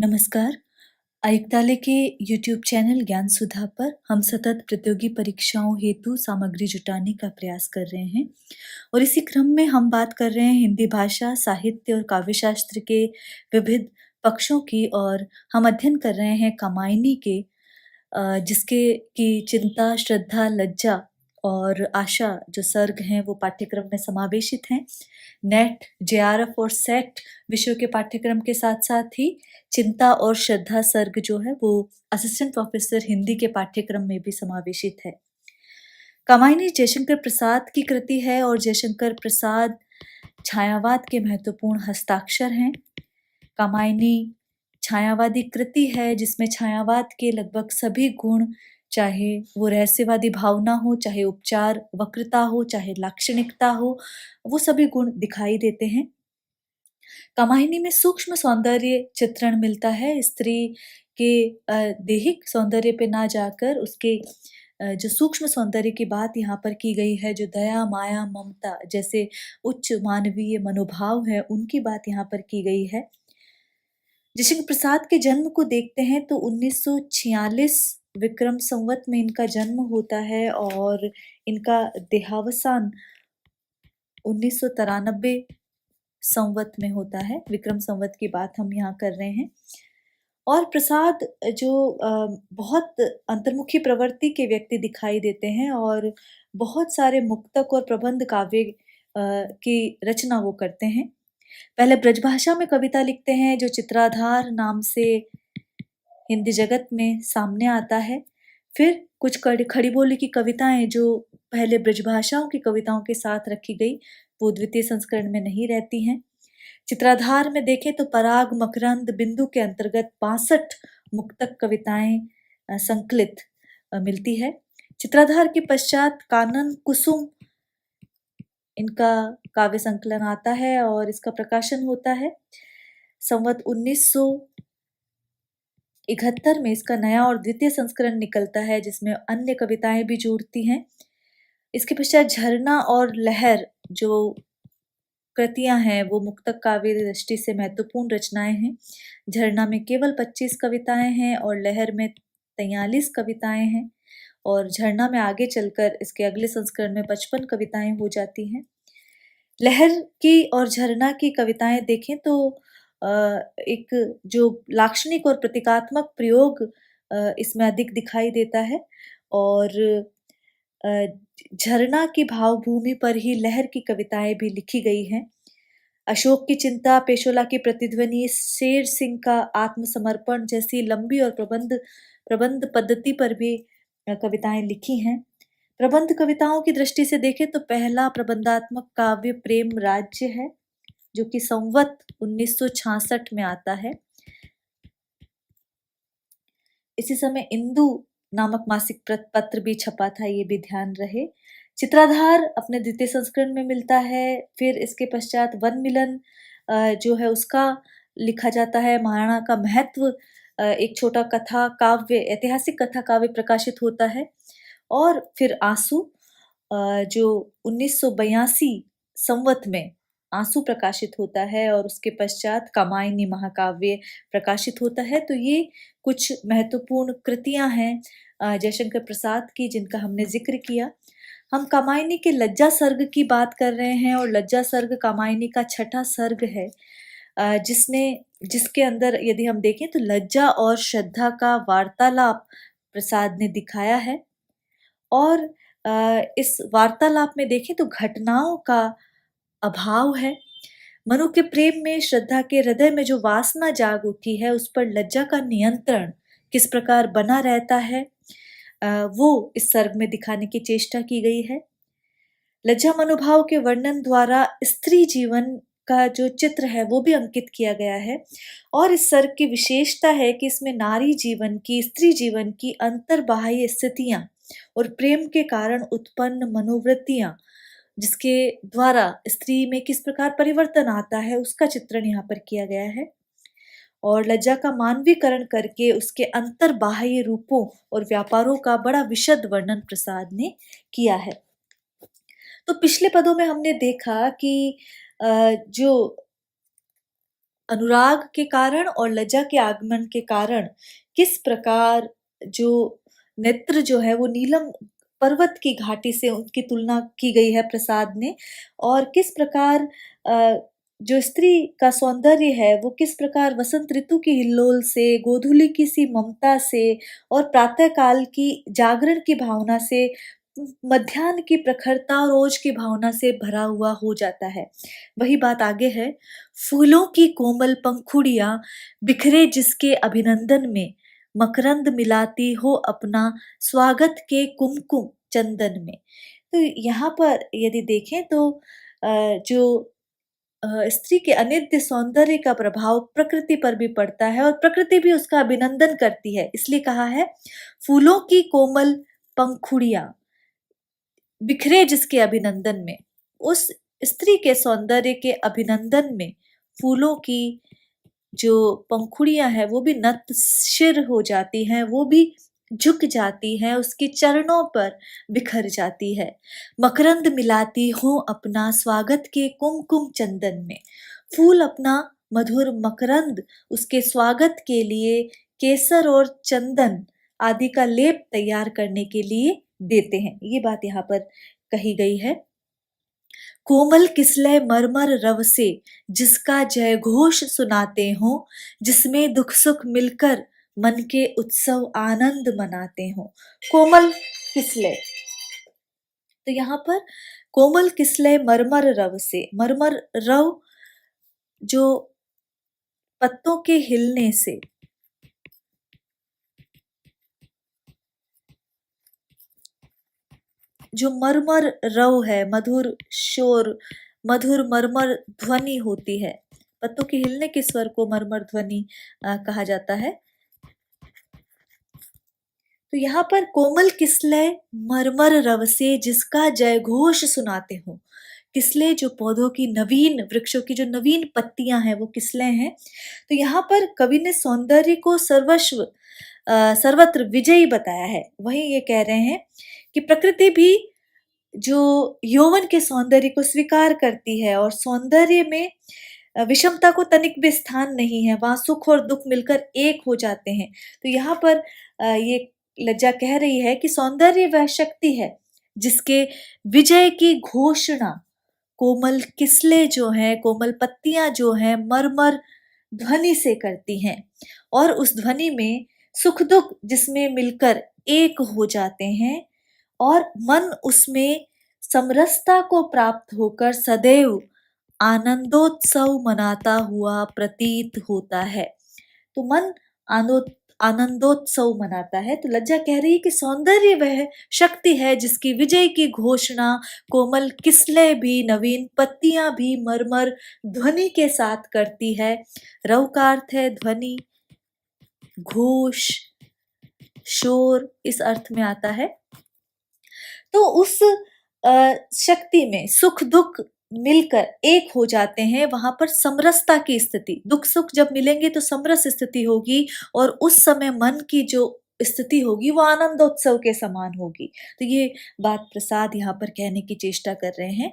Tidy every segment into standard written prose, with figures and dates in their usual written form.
नमस्कार। आयुक्तालय के यूट्यूब चैनल ज्ञान सुधा पर हम सतत प्रतियोगी परीक्षाओं हेतु सामग्री जुटाने का प्रयास कर रहे हैं और इसी क्रम में हम बात कर रहे हैं हिंदी भाषा, साहित्य और काव्यशास्त्र के विविध पक्षों की और हम अध्ययन कर रहे हैं कामायनी के जिसके की चिंता, श्रद्धा, लज्जा और आशा जो सर्ग हैं वो पाठ्यक्रम में समावेशित हैं। नेट, जेआरएफ और सेट विषयों के पाठ्यक्रम के साथ-साथ ही चिंता और श्रद्धा सर्ग जो है वो असिस्टेंट प्रोफेसर हिंदी के पाठ्यक्रम में भी समावेशित है। कामायनी जयशंकर प्रसाद की कृति है और जयशंकर प्रसाद छायावाद के महत्वपूर्ण हस्ताक्षर हैं। कामायनी छायावादी कृति है जिसमें छायावाद के लगभग सभी गुण, चाहे वो रहस्यवादी भावना हो, चाहे उपचार वक्रता हो, चाहे लाक्षणिकता हो, वो सभी गुण दिखाई देते हैं। कामायनी में सूक्ष्म सौंदर्य चित्रण मिलता है। स्त्री के दैहिक सौंदर्य पे ना जाकर उसके जो सूक्ष्म सौंदर्य की बात यहाँ पर की गई है, जो दया, माया, ममता जैसे उच्च मानवीय मनोभाव है, उनकी बात यहाँ पर की गई है। जयशंकर प्रसाद के जन्म को देखते हैं तो 1946 विक्रम संवत में इनका जन्म होता है और इनका देहावसान 1993 संवत में होता है। विक्रम संवत की बात हम यहाँ कर रहे हैं। और प्रसाद जो बहुत अंतर्मुखी प्रवृत्ति के व्यक्ति दिखाई देते हैं और बहुत सारे मुक्तक और प्रबंध काव्य की रचना वो करते हैं। पहले ब्रजभाषा में कविता लिखते हैं जो चित्राधार नाम से हिंदी जगत में सामने आता है। फिर कुछ खड़ी बोली की कविताएं जो पहले ब्रजभाषाओं की कविताओं के साथ रखी गई वो द्वितीय संस्करण में नहीं रहती हैं। चित्राधार में देखें तो पराग, मकरंद, बिंदु के अंतर्गत 62 मुक्तक कविताएं संकलित मिलती है। चित्राधार के पश्चात कानन, कुसुम इनका काव्य संकलन आता है और इसका प्रकाशन होता है। संवत 1971 में इसका नया और द्वितीय संस्करण निकलता है जिसमें अन्य कविताएं भी जुड़ती हैं। इसके पश्चात झरना और लहर जो कृतियां हैं वो मुक्तक काव्य दृष्टि से महत्वपूर्ण रचनाएं हैं। झरना में केवल 25 कविताएं हैं और लहर में 43 कविताएं हैं और झरना में आगे चलकर इसके अगले संस्करण में 55 कविताएं हो जाती हैं। लहर की और झरना की कविताएं देखें तो एक जो लाक्षणिक और प्रतीकात्मक प्रयोग इसमें अधिक दिखाई देता है और झरना की भावभूमि पर ही लहर की कविताएं भी लिखी गई हैं। अशोक की चिंता, पेशोला की प्रतिध्वनि, शेर सिंह का आत्मसमर्पण जैसी लंबी और प्रबंध पद्धति पर भी कविताएं लिखी हैं। प्रबंध कविताओं की दृष्टि से देखें तो पहला प्रबंधात्मक काव्य प्रेम राज्य है जो कि संवत 1966 में आता है। इसी समय इंदु नामक मासिक पत्र भी छपा था, ये भी ध्यान रहे। चित्राधार अपने द्वितीय संस्करण में मिलता है। फिर इसके पश्चात वन मिलन जो है उसका लिखा जाता है। महाराणा का महत्व एक छोटा कथा काव्य, ऐतिहासिक कथा काव्य प्रकाशित होता है और फिर आंसू जो 1982 संवत में आंसू प्रकाशित होता है और उसके पश्चात कामायनी महाकाव्य प्रकाशित होता है। तो ये कुछ महत्वपूर्ण कृतियां हैं जयशंकर प्रसाद की जिनका हमने जिक्र किया। हम कामायनी के लज्जा सर्ग की बात कर रहे हैं और लज्जा सर्ग कामायनी का छठा सर्ग है जिसके अंदर यदि हम देखें तो लज्जा और श्रद्धा का वार्तालाप प्रसाद ने दिखाया है और इस वार्तालाप में देखें तो घटनाओं का अभाव है। मनु के प्रेम में श्रद्धा के हृदय में जो वासना जाग उठी है उस पर लज्जा का नियंत्रण किस प्रकार बना रहता है वो इस सर्ग में दिखाने की चेष्टा की गई है। लज्जा मनोभाव के वर्णन द्वारा स्त्री जीवन का जो चित्र है वो भी अंकित किया गया है और इस सर्ग की विशेषता है कि इसमें नारी जीवन की, स्त्री जीवन की अंतर्बाह्य स्थितियां और प्रेम के कारण उत्पन्न मनोवृत्तियां जिसके द्वारा स्त्री में किस प्रकार परिवर्तन आता है उसका चित्रण यहाँ पर किया गया है और लज्जा का मानवीकरण करके उसके अंतर्बाह्य रूपों और व्यापारों का बड़ा विशद वर्णन प्रसाद ने किया है। तो पिछले पदों में हमने देखा कि जो अनुराग के कारण और लज्जा के आगमन के कारण किस प्रकार जो नेत्र जो है वो नीलम पर्वत की घाटी से उनकी तुलना की गई है प्रसाद ने, और किस प्रकार जो स्त्री का सौंदर्य है वो किस प्रकार वसंत ऋतु की हिल्लोल से, गोधूलि की सी ममता से और प्रातः काल की जागरण की भावना से, मध्याह्न की प्रखरता और ओज की भावना से भरा हुआ हो जाता है। वही बात आगे है, फूलों की कोमल पंखुड़ियां बिखरे जिसके अभिनंदन में, मकरंद मिलाती हो अपना स्वागत के कुमकुम चंदन में। तो यहाँ पर यदि देखें तो जो स्त्री के अनित्य सौंदर्य का प्रभाव प्रकृति पर भी पड़ता है और प्रकृति भी उसका अभिनंदन करती है। इसलिए कहा है, फूलों की कोमल पंखुड़ियां बिखरे जिसके अभिनंदन में, उस स्त्री के सौंदर्य के अभिनंदन में फूलों की जो पंखुड़ियां हैं वो भी नतशिर हो जाती हैं, वो भी झुक जाती हैं, उसके चरणों पर बिखर जाती है। मकरंद मिलाती हूँ अपना स्वागत के कुमकुम चंदन में, फूल अपना मधुर मकरंद उसके स्वागत के लिए केसर और चंदन आदि का लेप तैयार करने के लिए देते हैं। ये बात यहाँ पर कही गई है। कोमल किसलय मरमर रव से जिसका जय घोष सुनाते हो, जिसमें दुख सुख मिलकर मन के उत्सव आनंद मनाते हो। कोमल किसलय, तो यहाँ पर कोमल किसलय मरमर रव से, मरमर रव जो पत्तों के हिलने से, जो मरमर रव है, मधुर शोर, मधुर मरमर ध्वनि होती है, पत्तों के हिलने के स्वर को मरमर ध्वनि कहा जाता है। तो यहाँ पर कोमल किसलय मरमर रव से जिसका जय घोष सुनाते हो, किसले जो पौधों की नवीन, वृक्षों की जो नवीन पत्तियां हैं वो किसले हैं। तो यहाँ पर कवि ने सौंदर्य को सर्वत्र विजयी बताया है। वहीं ये कह रहे हैं कि प्रकृति भी जो यौवन के सौंदर्य को स्वीकार करती है और सौंदर्य में विषमता को तनिक भी स्थान नहीं है, वहां सुख और दुख मिलकर एक हो जाते हैं। तो यहाँ पर ये लज्जा कह रही है कि सौंदर्य वह शक्ति है जिसके विजय की घोषणा कोमल किसले जो है, कोमल पत्तियां जो हैं मरमर ध्वनि से करती हैं, और उस ध्वनि में सुख दुख जिसमें मिलकर एक हो जाते हैं और मन उसमें समरसता को प्राप्त होकर सदैव आनंदोत्सव मनाता हुआ प्रतीत होता है। तो मन आनंदोत्सव मनाता है। तो लज्जा कह रही है कि सौंदर्य वह शक्ति है जिसकी विजय की घोषणा कोमल किसले भी, नवीन पत्तियां भी मरमर ध्वनि के साथ करती है। रव का अर्थ है ध्वनि, घोष, शोर, इस अर्थ में आता है। तो उस शक्ति में सुख दुख मिलकर एक हो जाते हैं, वहां पर समरसता की स्थिति, दुख सुख जब मिलेंगे तो समरस स्थिति होगी और उस समय मन की जो स्थिति होगी वो आनंदोत्सव के समान होगी। तो ये बात प्रसाद यहाँ पर कहने की चेष्टा कर रहे हैं।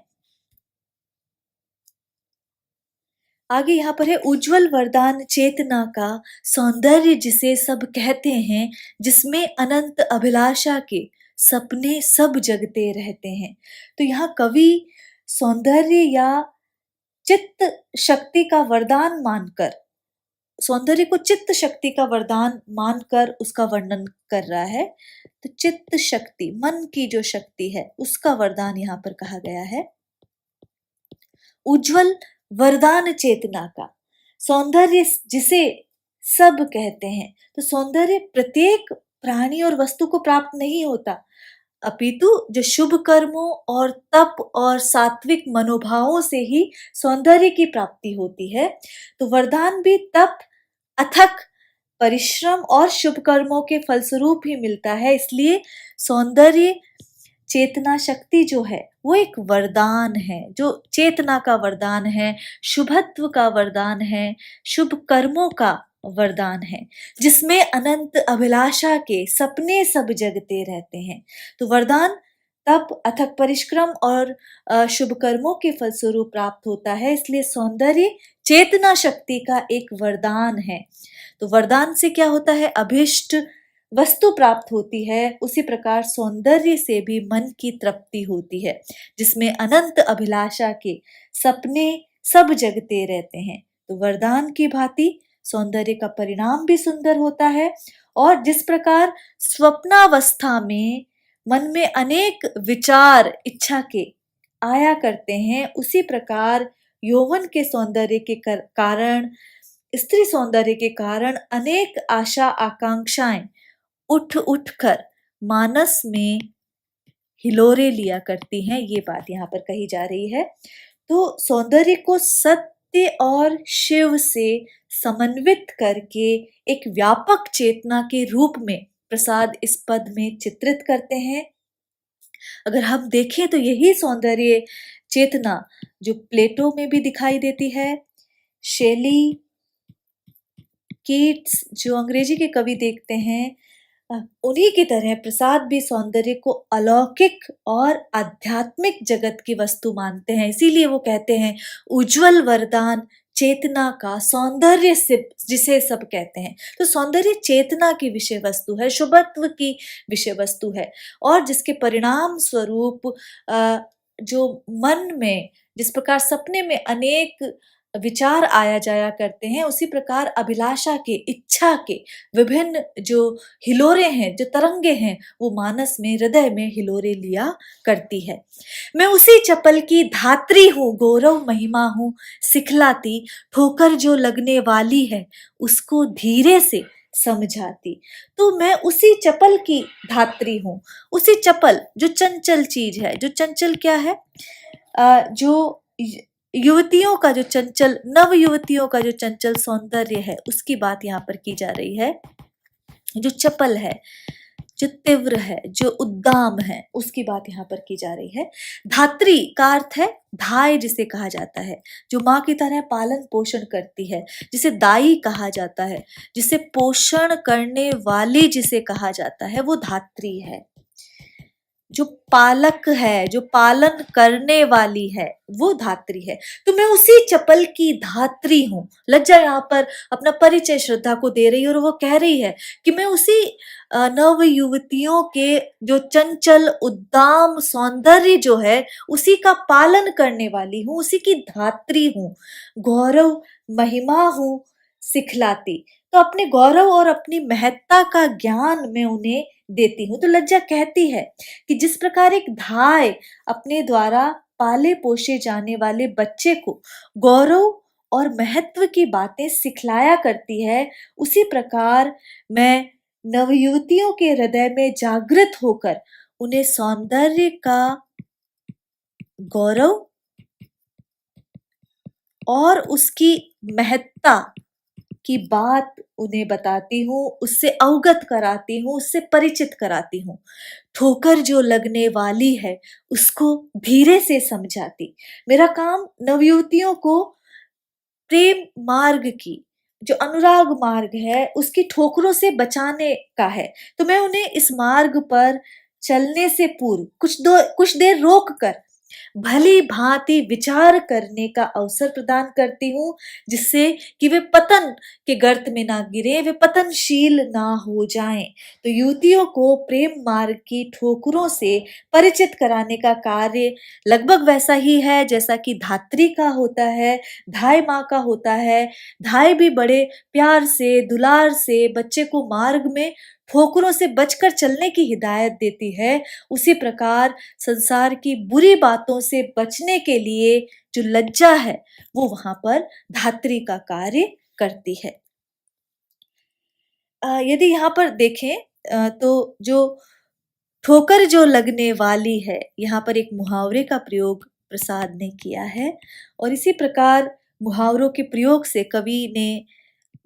आगे यहाँ पर है, उज्जवल वरदान चेतना का सौंदर्य जिसे सब कहते हैं, जिसमें अनंत अभिलाषा के सपने सब जगते रहते हैं। तो यहाँ कवि सौंदर्य या चित्त शक्ति का वरदान मानकर, सौंदर्य को चित्त शक्ति का वरदान मानकर उसका वर्णन कर रहा है। तो चित्त शक्ति, मन की जो शक्ति है उसका वरदान यहाँ पर कहा गया है। उज्जवल वरदान चेतना का सौंदर्य जिसे सब कहते हैं। तो सौंदर्य प्रत्येक प्राणी और वस्तु को प्राप्त नहीं होता, अपितु जो शुभ कर्मों और तप और सात्विक मनोभावों से ही सौंदर्य की प्राप्ति होती है। तो वरदान भी तप, अथक परिश्रम और शुभ कर्मों के फलस्वरूप ही मिलता है। इसलिए सौंदर्य चेतना शक्ति जो है वो एक वरदान है, जो चेतना का वरदान है, शुभत्व का वरदान है, शुभ कर्मों का वरदान है, जिसमें अनंत अभिलाषा के सपने सब जगते रहते हैं। तो वरदान तप, अथक परिश्रम और शुभ कर्मों के फलस्वरूप प्राप्त होता है। इसलिए सौंदर्य चेतना शक्ति का एक वरदान है। तो वरदान से क्या होता है, अभिष्ट वस्तु प्राप्त होती है। उसी प्रकार सौंदर्य से भी मन की तृप्ति होती है, जिसमें अनंत अभिलाषा के सपने सब जगते रहते हैं। तो वरदान की भांति सौंदर्य का परिणाम भी सुंदर होता है। और जिस प्रकार स्वप्नावस्था में मन में अनेक विचार इच्छा के आया करते हैं, उसी प्रकार यौवन के सौंदर्य के कारण, स्त्री सौंदर्य के कारण अनेक आशा आकांक्षाएं उठ उठ कर मानस में हिलोरे लिया करती हैं। ये बात यहाँ पर कही जा रही है। तो सौंदर्य को सत्य और शिव से समन्वित करके एक व्यापक चेतना के रूप में प्रसाद इस पद में चित्रित करते हैं। अगर हम देखें तो यही सौंदर्य चेतना जो प्लेटो में भी दिखाई देती है, शेली, कीट्स जो अंग्रेजी के कवि देखते हैं, उन्हीं की तरह प्रसाद भी सौंदर्य को अलौकिक और आध्यात्मिक जगत की वस्तु मानते हैं। इसीलिए वो कहते हैं उज्जवल वरदान चेतना का सौंदर्य से, जिसे सब कहते हैं। तो सौंदर्य चेतना की विषय वस्तु है, शुभत्व की विषय वस्तु है, और जिसके परिणाम स्वरूप जो मन में जिस प्रकार सपने में अनेक विचार आया जाया करते हैं, उसी प्रकार अभिलाषा के, इच्छा के विभिन्न जो हिलोरे हैं, जो तरंगे हैं, वो मानस में, हृदय में हिलोरे लिया करती है। मैं उसी चपल की धात्री हूँ, गौरव महिमा हूँ सिखलाती, ठोकर जो लगने वाली है उसको धीरे से समझाती। तो मैं उसी चपल की धात्री हूँ, उसी चपल जो चंचल चीज है। जो चंचल क्या है, जो युवतियों का जो चंचल, नव युवतियों का जो चंचल सौंदर्य है, उसकी बात यहाँ पर की जा रही है। जो चपल है, जो तीव्र है, जो उद्दाम है, उसकी बात यहाँ पर की जा रही है। धात्री का अर्थ है धाय, जिसे कहा जाता है, जो माँ की तरह पालन पोषण करती है, जिसे दाई कहा जाता है, जिसे पोषण करने वाली जिसे कहा जाता है, वो धात्री है। जो पालक है, जो पालन करने वाली है, वो धात्री है। तो मैं उसी चपल की धात्री हूँ। लज्जा यहाँ पर अपना परिचय श्रद्धा को दे रही है, और वो कह रही है कि मैं उसी नव युवतियों के जो चंचल उद्दाम सौंदर्य जो है, उसी का पालन करने वाली हूँ, उसी की धात्री हूँ, गौरव महिमा हूँ सिखलाती। तो अपने गौरव और अपनी महत्ता का ज्ञान मैं उन्हें देती हूँ। तो लज्जा कहती है कि जिस प्रकार एक धाय अपने द्वारा पाले पोसे जाने वाले बच्चे को गौरव और महत्व की बातें सिखलाया करती है, उसी प्रकार मैं नवयुवतियों के हृदय में जागृत होकर उन्हें सौंदर्य का गौरव और उसकी महत्ता की बात उन्हें बताती हूँ, उससे अवगत कराती हूँ, उससे परिचित कराती हूँ। ठोकर जो लगने वाली है उसको धीरे से समझाती। मेरा काम नवयुवतियों को प्रेम मार्ग की, जो अनुराग मार्ग है, उसकी ठोकरों से बचाने का है। तो मैं उन्हें इस मार्ग पर चलने से पूर्व कुछ देर रोक कर भली भांति विचार करने का अवसर प्रदान करती हूँ, जिससे कि वे पतन के गर्त में ना गिरे, वे पतनशील ना हो जाएं। तो युवतियों को प्रेम मार्ग की ठोकरों से परिचित कराने का कार्य लगभग वैसा ही है जैसा कि धात्री का होता है, धाय माँ का होता है। धाय भी बड़े प्यार से, दुलार से बच्चे को मार्ग में ठोकरों से बचकर चलने की हिदायत देती है। उसी प्रकार संसार की बुरी बातों से बचने के लिए जो लज्जा है, वो वहां पर धात्री का कार्य करती है। यदि यहाँ पर देखें तो जो ठोकर जो लगने वाली है, यहाँ पर एक मुहावरे का प्रयोग प्रसाद ने किया है, और इसी प्रकार मुहावरों के प्रयोग से कवि ने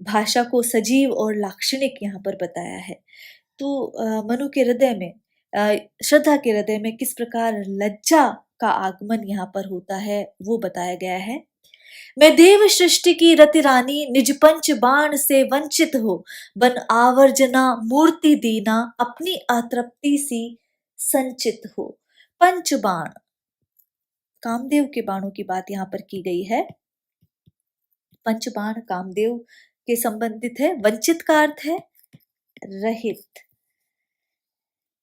भाषा को सजीव और लाक्षणिक यहाँ पर बताया है। तो मनु के हृदय में, श्रद्धा के हृदय में किस प्रकार लज्जा का आगमन यहाँ पर होता है, वो बताया गया है। मैं देव सृष्टि की रति रानी, निज पंच बाण से वंचित हो, बन आवर्जना मूर्ति दीना, अपनी अतृप्ति सी संचित हो। पंच बाण, कामदेव के बाणों की बात यहाँ पर की गई है। पंचबाण कामदेव के संबंधित है। वंचित का अर्थ है रहित।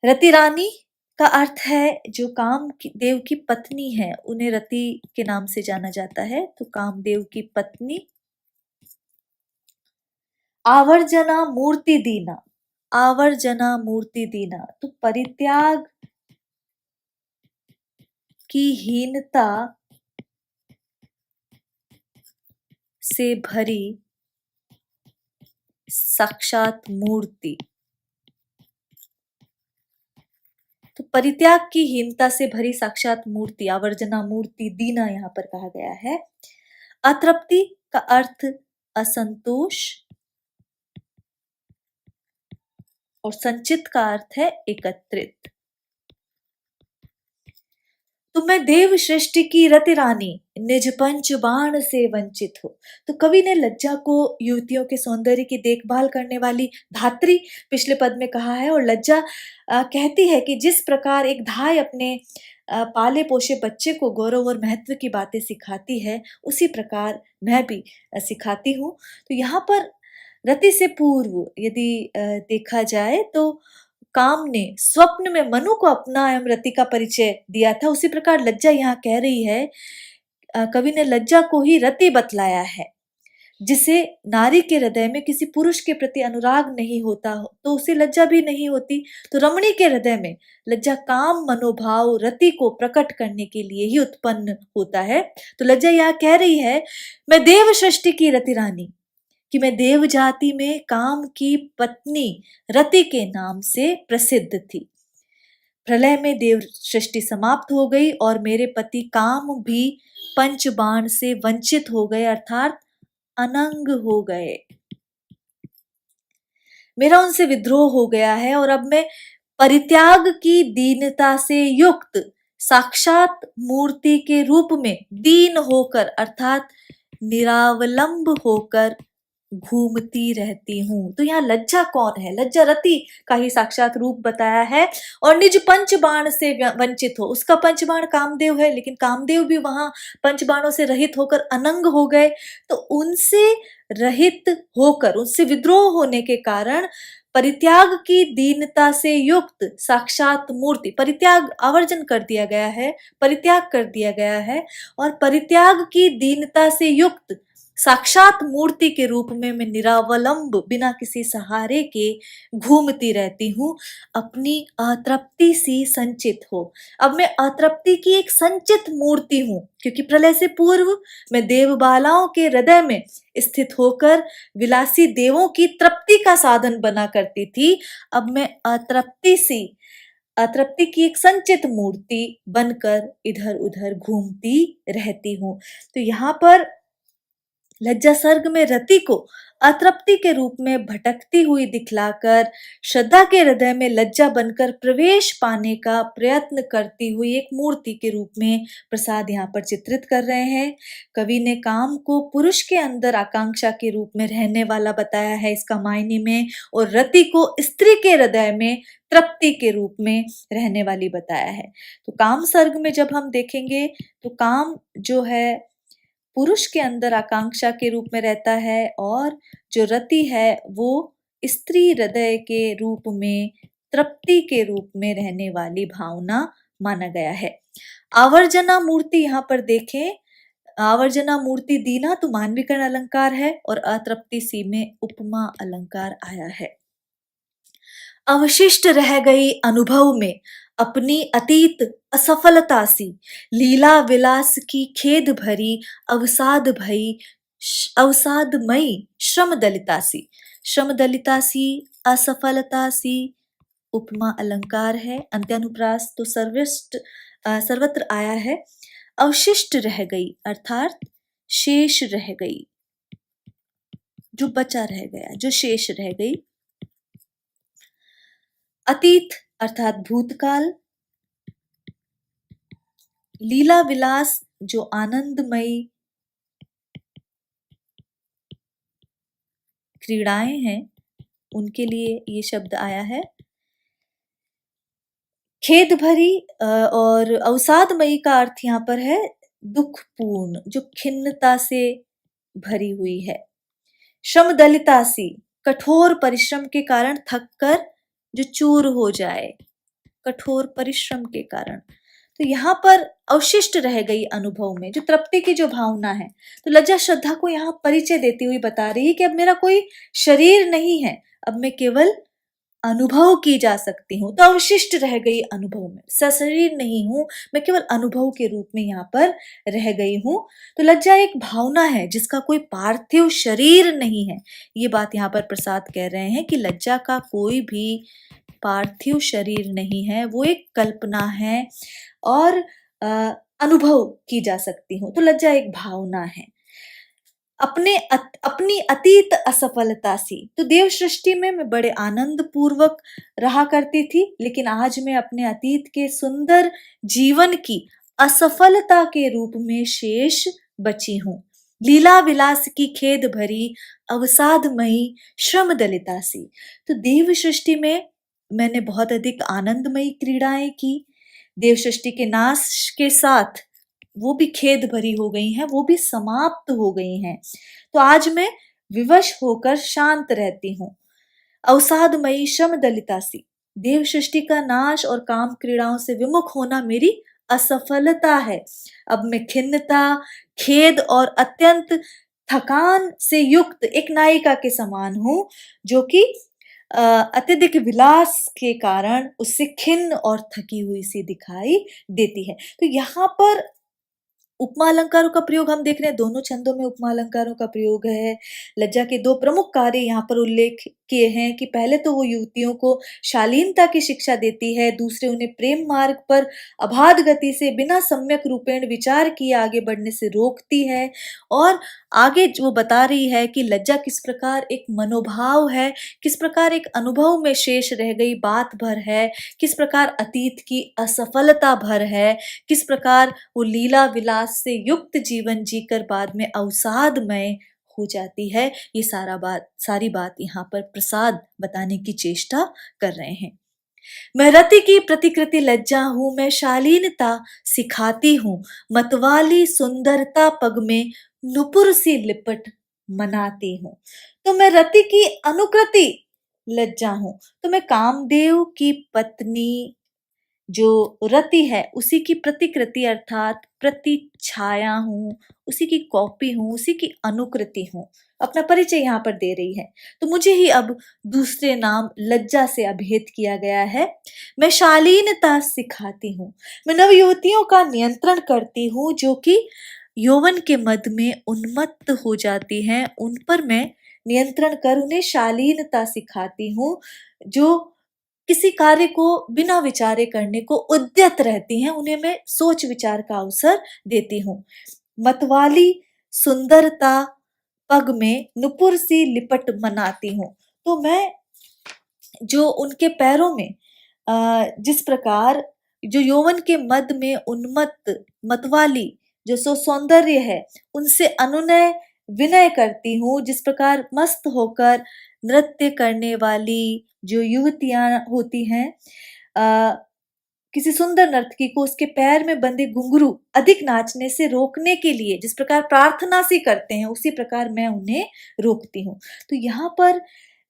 रति रानी का अर्थ है जो कामदेव की पत्नी है, उन्हें रति के नाम से जाना जाता है, तो कामदेव की पत्नी। आवर्जना मूर्ति दीना, आवर्जना मूर्ति दीना, तो परित्याग की हीनता से भरी साक्षात मूर्ति। तो परित्याग की हीनता से भरी साक्षात मूर्ति, आवर्जना मूर्ति दीना यहाँ पर कहा गया है। अतृप्ति का अर्थ असंतोष और संचित का अर्थ है एकत्रित। तो मैं देव सृष्टि की रति रानी निज पंच बाण से वंचित हो। तो कवि ने लज्जा को युवतियों के सौंदर्य की देखभाल करने वाली धात्री पिछले पद में कहा है, और लज्जा कहती है कि जिस प्रकार एक धाय अपने पाले पोषे बच्चे को गौरव और महत्व की बातें सिखाती है, उसी प्रकार मैं भी सिखाती हूँ। तो यहाँ पर रति से पूर्व यदि देखा जाए तो काम ने स्वप्न में मनु को अपना एवं रति का परिचय दिया था, उसी प्रकार लज्जा यहाँ कह रही है, कवि ने लज्जा को ही रति बतलाया है। जिसे नारी के हृदय में किसी पुरुष के प्रति अनुराग नहीं होता तो उसे लज्जा भी नहीं होती। तो रमणी के हृदय में लज्जा काम मनोभाव रति को प्रकट करने के लिए ही उत्पन्न होता है। तो लज्जा यहाँ कह रही है, मैं देव सृष्टि की रति रानी, कि मैं देव जाति में काम की पत्नी रति के नाम से प्रसिद्ध थी। प्रलय में देव सृष्टि समाप्त हो गई और मेरे पति काम भी पंचबाण से वंचित हो गए, अर्थात अनंग हो गए। मेरा उनसे विद्रोह हो गया है और अब मैं परित्याग की दीनता से युक्त साक्षात मूर्ति के रूप में दीन होकर अर्थात निरावलंब होकर घूमती रहती हूँ। तो यहाँ लज्जा कौन है? लज्जा रति का ही साक्षात रूप बताया है। और निज पंचबाण से वंचित हो, उसका पंचबाण कामदेव है, लेकिन कामदेव भी वहां पंचबाणों से रहित होकर अनंग हो गए। तो उनसे रहित होकर, उनसे विद्रोह होने के कारण परित्याग की दीनता से युक्त साक्षात मूर्ति, परित्याग आवर्जन कर दिया गया है, परित्याग कर दिया गया है, और परित्याग की दीनता से युक्त साक्षात मूर्ति के रूप में मैं निरावलंब बिना किसी सहारे के घूमती रहती हूँ, अपनी अतृप्ति सी संचित हो। अब मैं अतृप्ति की एक संचित मूर्ति हूँ, क्योंकि प्रलय से पूर्व मैं देवबालाओं के हृदय में स्थित होकर विलासी देवों की तृप्ति का साधन बना करती थी। अब मैं अतृप्ति की एक संचित मूर्ति बनकर इधर उधर घूमती रहती हूँ। तो यहाँ पर लज्जा सर्ग में रति को अतृप्ति के रूप में भटकती हुई दिखलाकर श्रद्धा के हृदय में लज्जा बनकर प्रवेश पाने का प्रयत्न करती हुई एक मूर्ति के रूप में प्रसाद यहाँ पर चित्रित कर रहे हैं। कवि ने काम को पुरुष के अंदर आकांक्षा के रूप में रहने वाला बताया है इसका मायने में, और रति को स्त्री के हृदय में तृप्ति के रूप में रहने वाली बताया है। तो काम सर्ग में जब हम देखेंगे तो काम जो है पुरुष के अंदर आकांक्षा के रूप में रहता है, और जो रति है वो स्त्री हृदय के रूप में तृप्ति के रूप में रहने वाली भावना माना गया है। आवर्जना मूर्ति यहाँ पर देखें, आवर्जना मूर्ति दीना तो मानवीकरण अलंकार है और अतृप्ति सी में उपमा अलंकार आया है। अवशिष्ट रह गई अनुभव में अपनी अतीत असफलता सी, लीला विलास की खेद भरी अवसादमयी श्रम दलिता सी असफलता सी उपमा अलंकार है। अंत्यानुप्रास तो सर्वत्र आया है। अवशिष्ट रह गई अर्थात शेष रह गई, जो बचा रह गया, जो शेष रह गई। अतीत अर्थात भूतकाल, लीला विलास जो आनंदमयी क्रीड़ाएं हैं उनके लिए ये शब्द आया है। खेद भरी और अवसादमयी का अर्थ यहाँ पर है दुखपूर्ण, जो खिन्नता से भरी हुई है। श्रम दलिता सी, कठोर परिश्रम के कारण थक कर जो चूर हो जाए, कठोर परिश्रम के कारण। तो यहाँ पर अवशिष्ट रह गई अनुभव में, जो तृप्ति की जो भावना है। तो लज्जा श्रद्धा को यहाँ परिचय देती हुई बता रही है कि अब मेरा कोई शरीर नहीं है, अब मैं केवल अनुभव की जा सकती हूँ। तो अवशिष्ट रह गई अनुभव में, सशरीर नहीं हूं, मैं केवल अनुभव के रूप में यहाँ पर रह गई हूँ। तो लज्जा एक भावना है जिसका कोई पार्थिव शरीर नहीं है। ये बात यहाँ पर प्रसाद कह रहे हैं कि लज्जा का कोई भी पार्थिव शरीर नहीं है, वो एक कल्पना है और अनुभव की जा सकती हूँ। तो लज्जा एक भावना है। अपनी अतीत असफलता सी, तो देव सृष्टि में मैं बड़े आनंद पूर्वक रहा करती थी, लेकिन आज मैं अपने अतीत के सुंदर जीवन की असफलता के रूप में शेष बची हूँ। लीला विलास की खेद भरी अवसादमयी श्रम दलिता सी। तो देव सृष्टि में मैंने बहुत अधिक आनंदमयी क्रीड़ाएं की। देव सृष्टि के नाश के साथ वो भी खेद भरी हो गई हैं, वो भी समाप्त हो गई हैं। तो आज मैं विवश होकर शांत रहती हूँ। अवसादमयी श्रम दलिता सी, देव सृष्टि का नाश और काम क्रीड़ाओं से विमुख होना मेरी असफलता है। अब मैं खिन्नता, खेद और अत्यंत थकान से युक्त एक नायिका के समान हूं, जो कि अत्यधिक विलास के कारण उससे खिन्न और थकी हुई सी दिखाई देती है। तो यहाँ पर उपमा अलंकारों का प्रयोग हम देख रहे हैं, दोनों छंदों में उपमा अलंकारों का प्रयोग है। लज्जा के दो प्रमुख कार्य यहाँ पर उल्लेख किए हैं कि पहले तो वो युवतियों को शालीनता की शिक्षा देती है, दूसरे उन्हें प्रेम मार्ग पर अबाध गति से बिना सम्यक रूपेण विचार किए आगे बढ़ने से रोकती है। और आगे जो बता रही है कि लज्जा किस प्रकार एक मनोभाव है, किस प्रकार एक अनुभव में शेष रह गई बात भर है, किस प्रकार अतीत की असफलता भर है, किस प्रकार वो लीला विलास से युक्त जीवन जीकर बाद में अवसादमय हो जाती है। ये सारी बात यहाँ पर प्रसाद बताने की चेष्टा कर रहे हैं। मैं रति की प्रतिकृति लज्जा हूं, मैं शालीनता सिखाती हूँ, मतवाली सुंदरता पग में नुपुर सी लिपट मनाती हूँ। तो मैं रति की अनुकृति लज्जा हूं, तो मैं कामदेव की पत्नी जो रति है उसी की प्रतिकृति अर्थात प्रतिछाया हूँ, उसी की कॉपी हूँ, उसी की अनुकृति हूँ। अपना परिचय यहाँ पर दे रही है। तो मुझे ही अब दूसरे नाम लज्जा से अभेद किया गया है। मैं शालीनता सिखाती हूँ, मैं नव युवतियों का नियंत्रण करती हूँ जो कि यौवन के मद में उन्मत्त हो जाती हैं, उन पर मैं नियंत्रण कर उन्हें शालीनता सिखाती हूँ, जो किसी कार्य को बिना विचारे करने को उद्यत रहती हैं, उन्हें मैं सोच विचार का अवसर देती हूँ। मतवाली सुंदरता पग में नुपुर सी लिपट मनाती हूँ। तो मैं जो उनके पैरों में जिस प्रकार जो यौवन के मद में उन्मत्त मतवाली जो सौंदर्य है उनसे अनुनय विनय करती हूँ, जिस प्रकार मस्त होकर नृत्य करने वाली जो युवतियां होती हैं, किसी सुंदर नर्तकी को उसके पैर में बंधे घुंघरू अधिक नाचने से रोकने के लिए जिस प्रकार प्रार्थना सी करते हैं, उसी प्रकार मैं उन्हें रोकती हूँ। तो यहाँ पर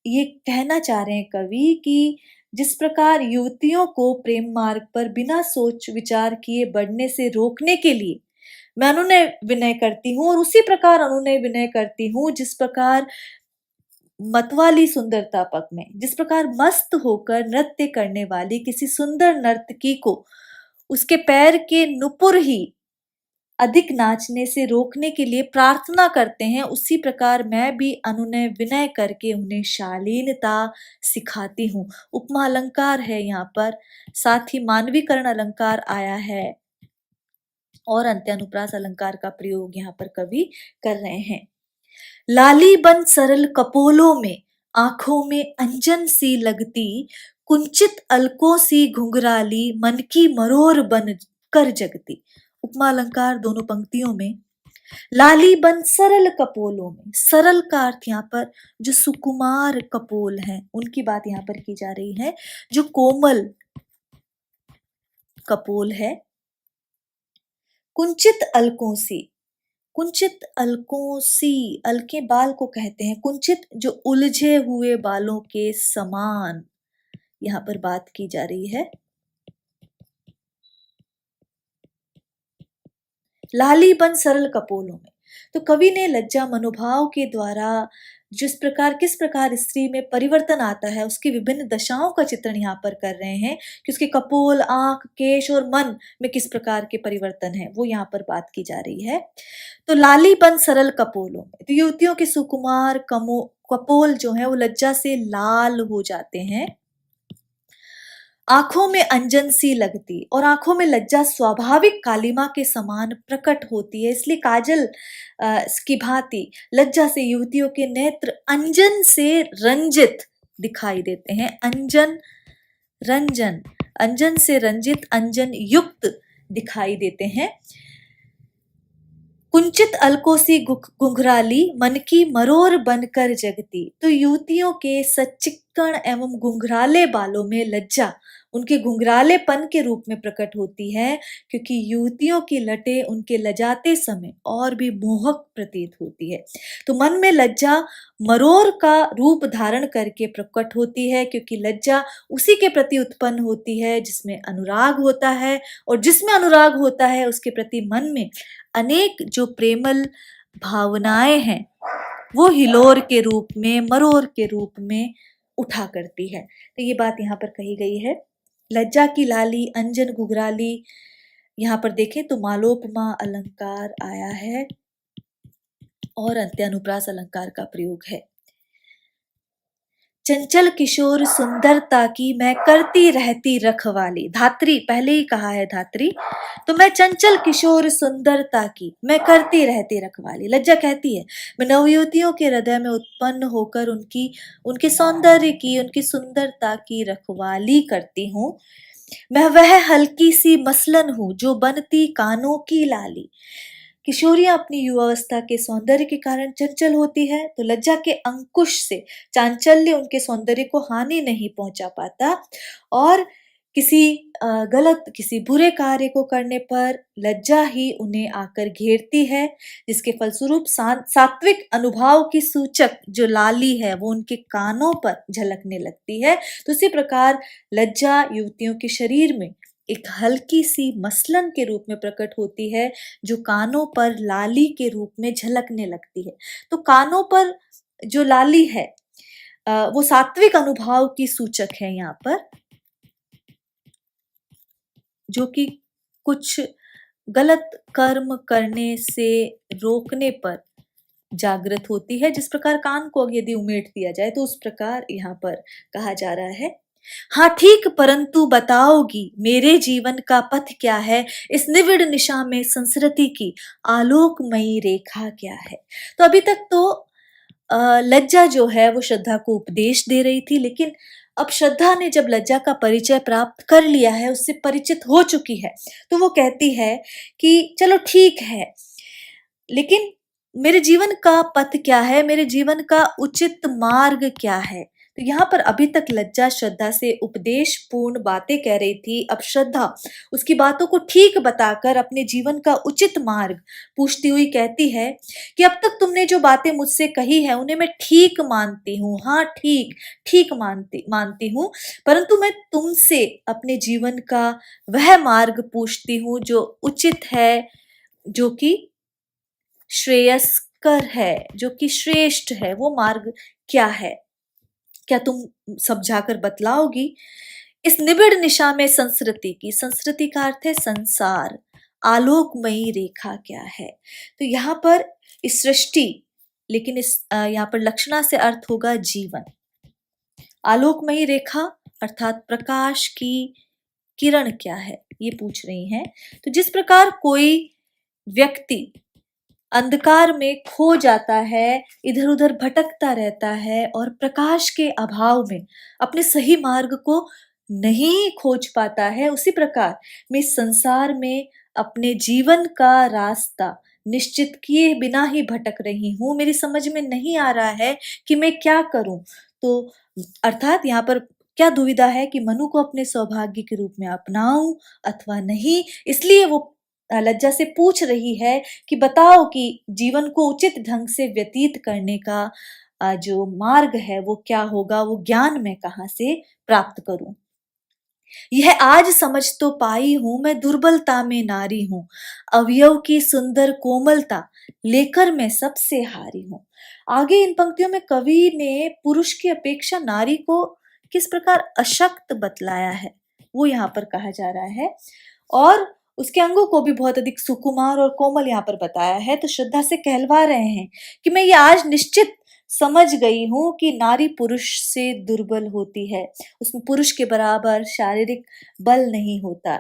ये कहना चाह रहे हैं कवि कि जिस प्रकार युवतियों को प्रेम मार्ग पर बिना सोच विचार किए बढ़ने से रोकने के लिए मैं अनुनय विनय करती हूँ, और उसी प्रकार अनुनय विनय करती हूँ जिस प्रकार मतवाली सुंदरता पग में जिस प्रकार मस्त होकर नृत्य करने वाली किसी सुंदर नर्तकी को उसके पैर के नुपुर ही अधिक नाचने से रोकने के लिए प्रार्थना करते हैं, उसी प्रकार मैं भी अनुनय विनय करके उन्हें शालीनता सिखाती हूँ। उपमा अलंकार है यहाँ पर, साथ ही मानवीकरण अलंकार आया है और अंत्यानुप्रास अलंकार का प्रयोग यहाँ पर कवि कर रहे हैं। लाली बन सरल कपोलों में आंखों में अंजन सी लगती, कुंचित अलकों सी घुंघराली मन की मरोर बन कर जगती। उपमा अलंकार दोनों पंक्तियों में। लाली बन सरल कपोलों में, सरल का अर्थ यहाँ पर जो सुकुमार कपोल हैं उनकी बात यहाँ पर की जा रही है, जो कोमल कपोल है। कुंचित अलकों सी, कुंचित अलकों सी, अलके बाल को कहते हैं, कुंचित जो उलझे हुए बालों के समान यहाँ पर बात की जा रही है। लाली बन सरल कपोलों में, तो कवि ने लज्जा मनोभाव के द्वारा किस प्रकार स्त्री में परिवर्तन आता है उसकी विभिन्न दशाओं का चित्रण यहाँ पर कर रहे हैं कि उसके कपोल, आंख, केश और मन में किस प्रकार के परिवर्तन है वो यहाँ पर बात की जा रही है। तो लाली बन सरल कपोलों में, तो युवतियों के सुकुमार कपोल जो है वो लज्जा से लाल हो जाते हैं। आंखों में अंजन सी लगती, और आंखों में लज्जा स्वाभाविक कालिमा के समान प्रकट होती है, इसलिए काजल की भांति लज्जा से युवतियों के नेत्र अंजन से रंजित दिखाई देते हैं। अंजन, रंजन, अंजन से रंजित, अंजन युक्त दिखाई देते हैं। कुंचित अलकों सी घुंघराली, मन की मरोर बनकर जगती, तो युवतियों के सचिक्कण एवं घुंघराले बालों में लज्जा उनके घुंघरालेपन के रूप में प्रकट होती है, क्योंकि युवतियों की लटें उनके लजाते समय और भी मोहक प्रतीत होती है। तो मन में लज्जा मरोर का रूप धारण करके प्रकट होती है, क्योंकि लज्जा उसी के प्रति उत्पन्न होती है जिसमें अनुराग होता है, और जिसमें अनुराग होता है उसके प्रति मन में अनेक जो प्रेमल भावनाएं हैं वो हिलोर के रूप में, मरोर के रूप में उठा करती है। तो ये बात यहाँ पर कही गई है। लज्जा की लाली, अंजन घुघराली, यहाँ पर देखें तो मालोपमा अलंकार आया है और अंत्यानुप्रास अलंकार का प्रयोग है। चंचल किशोर सुंदरता की मैं करती रहती रखवाली, धात्री पहले ही कहा है धात्री, तो मैं चंचल किशोर सुंदरता की मैं करती रहती रखवाली। लज्जा कहती है मैं नवयुवतियों के हृदय में उत्पन्न होकर उनके सौंदर्य की, उनकी सुंदरता की रखवाली करती हूँ। मैं वह हल्की सी मसलन हूँ जो बनती कानों की लाली। किशोरियां अपनी युवावस्था के सौंदर्य के कारण चंचल होती है, तो लज्जा के अंकुश से चांचल्य उनके सौंदर्य को हानि नहीं पहुंचा पाता, और किसी बुरे कार्य को करने पर लज्जा ही उन्हें आकर घेरती है, जिसके फलस्वरूप सात्विक अनुभाव की सूचक जो लाली है वो उनके कानों पर झलकने लगती है। तो इसी प्रकार लज्जा युवतियों के शरीर में एक हल्की सी मसलन के रूप में प्रकट होती है, जो कानों पर लाली के रूप में झलकने लगती है। तो कानों पर जो लाली है वो सात्विक अनुभाव की सूचक है यहाँ पर, जो कि कुछ गलत कर्म करने से रोकने पर जागृत होती है। जिस प्रकार कान को यदि उमेट दिया जाए तो उस प्रकार यहाँ पर कहा जा रहा है। हाँ ठीक, परंतु बताओगी मेरे जीवन का पथ क्या है, इस निविड़ निशा में संस्कृति की आलोकमयी रेखा क्या है। तो अभी तक तो लज्जा जो है वो श्रद्धा को उपदेश दे रही थी, लेकिन अब श्रद्धा ने जब लज्जा का परिचय प्राप्त कर लिया है, उससे परिचित हो चुकी है, तो वो कहती है कि चलो ठीक है, लेकिन मेरे जीवन का पथ क्या है, मेरे जीवन का उचित मार्ग क्या है। तो यहाँ पर अभी तक लज्जा श्रद्धा से उपदेश पूर्ण बातें कह रही थी, अब श्रद्धा उसकी बातों को ठीक बताकर अपने जीवन का उचित मार्ग पूछती हुई कहती है कि अब तक तुमने जो बातें मुझसे कही है उन्हें मैं ठीक मानती हूँ, हाँ ठीक ठीक मानती हूँ, परंतु मैं तुमसे अपने जीवन का वह मार्ग पूछती हूँ जो उचित है, जो कि श्रेयस्कर है, जो कि श्रेष्ठ है। वो मार्ग क्या है, क्या तुम समझाकर बतलाओगी। इस निबिड़ निशा में संस्कृति का अर्थ है संसार, आलोकमयी रेखा क्या है। तो यहाँ पर इस सृष्टि, लेकिन इस यहाँ पर लक्षणा से अर्थ होगा जीवन। आलोकमयी रेखा अर्थात प्रकाश की किरण क्या है ये पूछ रही हैं। तो जिस प्रकार कोई व्यक्ति अंधकार में खो जाता है, इधर उधर भटकता रहता है और प्रकाश के अभाव में अपने सही मार्ग को नहीं खोज पाता है, उसी प्रकार मैं इस संसार में अपने जीवन का रास्ता निश्चित किए बिना ही भटक रही हूँ। मेरी समझ में नहीं आ रहा है कि मैं क्या करूं। तो अर्थात यहाँ पर क्या दुविधा है कि मनु को अपने सौभाग्य के रूप में अपनाऊं अथवा नहीं, इसलिए वो लज्जा से पूछ रही है कि बताओ कि जीवन को उचित ढंग से व्यतीत करने का जो मार्ग है वो क्या होगा, वो ज्ञान मैं कहाँ से प्राप्त करूं। यह आज समझ तो पाई हूं, मैं दुर्बलता में नारी हूं, अवयव की सुंदर कोमलता लेकर मैं सबसे हारी हूं। आगे इन पंक्तियों में कवि ने पुरुष की अपेक्षा नारी को किस प्रकार अशक्त बतलाया है वो यहाँ पर कहा जा रहा है, और उसके अंगों को भी बहुत अधिक सुकुमार और कोमल यहाँ पर बताया है। तो श्रद्धा से कहलवा रहे हैं कि मैं ये आज निश्चित समझ गई हूं कि नारी पुरुष से दुर्बल होती है, उसमें पुरुष के बराबर शारीरिक बल नहीं होता।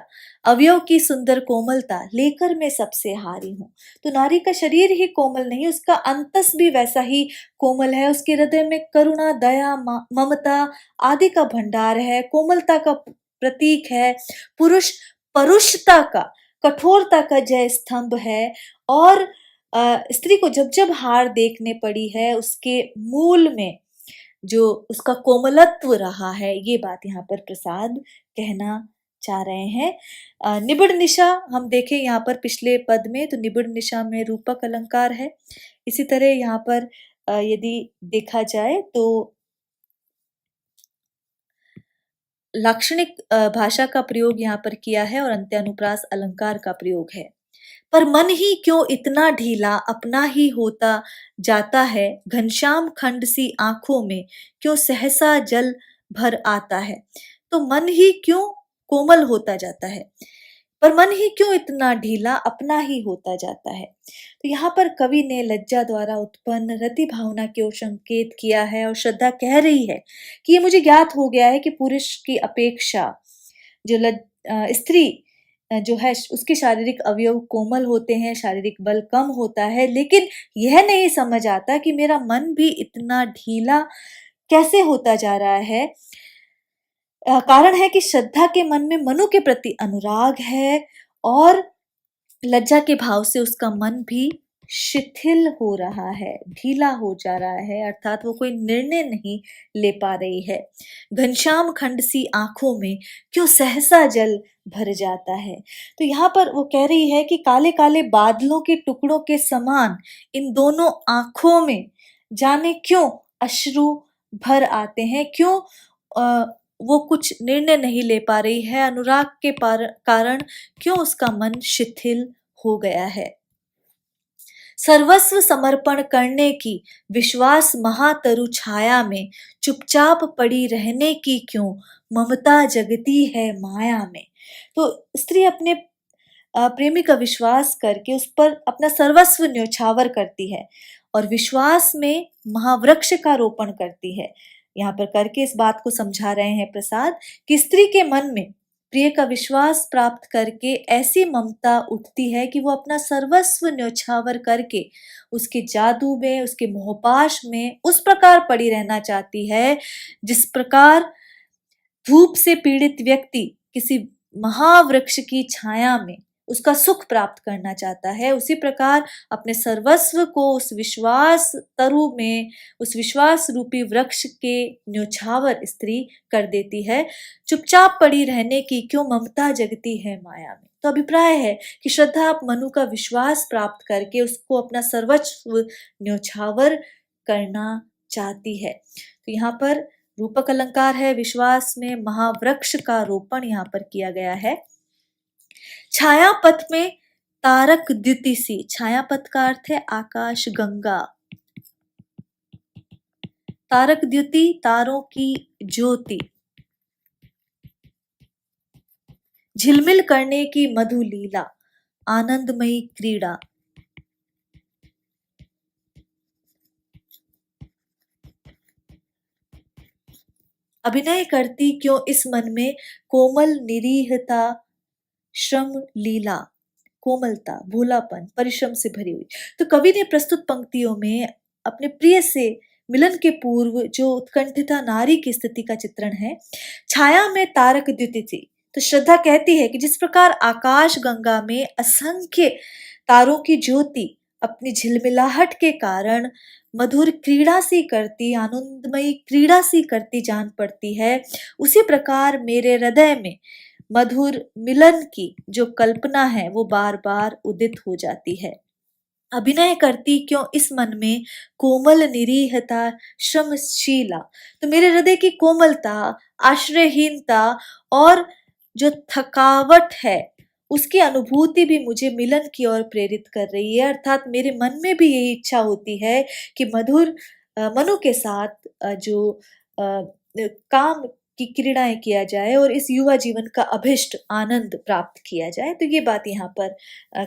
अवयव की सुंदर कोमलता लेकर मैं सबसे हारी हूं। तो नारी का शरीर ही कोमल नहीं, उसका अंतस भी वैसा ही कोमल है। उसके हृदय में करुणा, दया, ममता आदि का भंडार है, कोमलता का प्रतीक है। पुरुष परुषता का, कठोरता का जय स्तंभ है। और स्त्री को जब जब हार देखने पड़ी है, उसके मूल में जो उसका कोमलत्व रहा है, ये बात यहाँ पर प्रसाद कहना चाह रहे हैं। निबिड़ निशा हम देखें यहाँ पर पिछले पद में, तो निबिड़ निशा में रूपक अलंकार है। इसी तरह यहाँ पर यदि देखा जाए तो लाक्षणिक भाषा का प्रयोग यहाँ पर किया है और अंत्यानुप्रास अलंकार का प्रयोग है। पर मन ही क्यों इतना ढीला अपना ही होता जाता है, घनश्याम खंड सी आंखों में क्यों सहसा जल भर आता है। तो मन ही क्यों कोमल होता जाता है, पर मन ही क्यों इतना ढीला अपना ही होता जाता है। तो यहाँ पर कवि ने लज्जा द्वारा उत्पन्न रति भावना की ओर संकेत किया है, और श्रद्धा कह रही है कि ये मुझे ज्ञात हो गया है कि पुरुष की अपेक्षा जो स्त्री जो है उसके शारीरिक अवयव कोमल होते हैं, शारीरिक बल कम होता है, लेकिन यह नहीं समझ आता कि मेरा मन भी इतना ढीला कैसे होता जा रहा है। कारण है कि श्रद्धा के मन में मनु के प्रति अनुराग है, और लज्जा के भाव से उसका मन भी शिथिल हो रहा है, ढीला हो जा रहा है, अर्थात वो कोई निर्णय नहीं ले पा रही है। घनश्याम खंड सी आंखों में क्यों सहसा जल भर जाता है। तो यहाँ पर वो कह रही है कि काले काले बादलों के टुकड़ों के समान इन दोनों आंखों में जाने क्यों अश्रु भर आते हैं, क्यों वो कुछ निर्णय नहीं ले पा रही है, अनुराग के कारण क्यों उसका मन शिथिल हो गया है। सर्वस्व समर्पण करने की विश्वास महातरु छाया में चुपचाप पड़ी रहने की क्यों ममता जगती है माया में। तो स्त्री अपने प्रेमी का विश्वास करके उस पर अपना सर्वस्व न्योछावर करती है, और विश्वास में महावृक्ष का रोपण करती है। यहाँ पर करके इस बात को समझा रहे हैं प्रसाद कि स्त्री के मन में प्रिय का विश्वास प्राप्त करके ऐसी ममता उठती है कि वो अपना सर्वस्व न्योछावर करके उसके जादू में, उसके मोहपाश में उस प्रकार पड़ी रहना चाहती है जिस प्रकार धूप से पीड़ित व्यक्ति किसी महावृक्ष की छाया में उसका सुख प्राप्त करना चाहता है। उसी प्रकार अपने सर्वस्व को उस विश्वास तरु में, उस विश्वास रूपी वृक्ष के न्योछावर स्त्री कर देती है। चुपचाप पड़ी रहने की क्यों ममता जगती है माया में। तो अभिप्राय है कि श्रद्धा आप मनु का विश्वास प्राप्त करके उसको अपना सर्वस्व न्योछावर करना चाहती है। तो यहाँ पर रूपक अलंकार है, विश्वास में महावृक्ष का रोपण यहाँ पर किया गया है। छाया पथ में तारक द्युति सी, छाया पथ का अर्थ है आकाश गंगा, तारक द्युति तारों की ज्योति, झिलमिल करने की मधु लीला, आनंदमयी क्रीड़ा। अभिनय करती क्यों इस मन में कोमल निरीहता, श्रम लीला, कोमलता, भोलापन, परिश्रम से भरी हुई। तो कवि ने प्रस्तुत पंक्तियों में अपने प्रिय से मिलन के पूर्व जो उत्कंठिता नारी की स्थिति का चित्रण है। छाया में तारक द्युति थी, तो श्रद्धा कहती है कि जिस प्रकार आकाश गंगा में असंख्य तारों की ज्योति अपनी झिलमिलाहट के कारण मधुर क्रीड़ा सी करती, आनंदमयी क्रीड़ा सी करती जान पड़ती है, उसी प्रकार मेरे हृदय में मधुर मिलन की जो कल्पना है वो बार बार उदित हो जाती है। अभिनय करती क्यों इस मन में कोमल निरीहता श्रमशीला। तो मेरे हृदय की कोमलता, आश्रयहीनता और जो थकावट है उसकी अनुभूति भी मुझे मिलन की ओर प्रेरित कर रही है। अर्थात मेरे मन में भी यही इच्छा होती है कि मधुर मनु के साथ जो काम की क्रीड़ाएं किया जाए और इस युवा जीवन का अभिष्ट आनंद प्राप्त किया जाए। तो ये बात यहाँ पर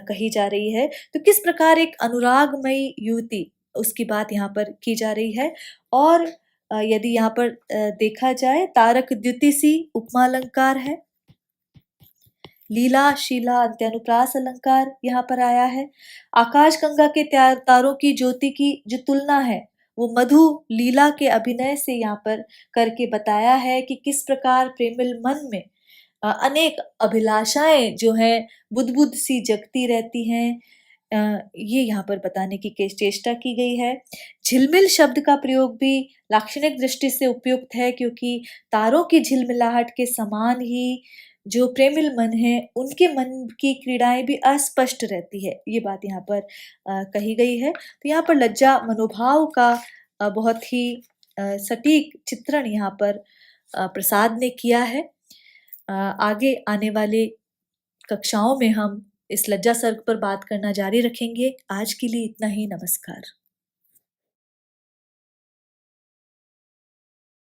कही जा रही है। तो किस प्रकार एक अनुरागमयी युवती, उसकी बात यहाँ पर की जा रही है। और यदि यहाँ पर देखा जाए, तारक द्युति सी उपमा अलंकार है, लीला शीला अंत्यानुप्रास अलंकार यहाँ पर आया है। आकाश गंगा के तारों की ज्योति की जो तुलना है वो मधु लीला के अभिनय से यहाँ पर करके बताया है कि किस प्रकार प्रेमिल मन में अनेक अभिलाषाएं जो हैं बुद्ध सी जगती रहती हैं। ये यहाँ पर बताने की चेष्टा की गई है। झिलमिल शब्द का प्रयोग भी लाक्षणिक दृष्टि से उपयुक्त है, क्योंकि तारों की झिलमिलाहट के समान ही जो प्रेमिल मन है उनके मन की क्रीड़ाएं भी अस्पष्ट रहती है। ये बात यहाँ पर कही गई है। तो यहाँ पर लज्जा मनोभाव का बहुत ही सटीक चित्रण यहाँ पर प्रसाद ने किया है। आगे आने वाले कक्षाओं में हम इस लज्जा सर्ग पर बात करना जारी रखेंगे। आज के लिए इतना ही। नमस्कार।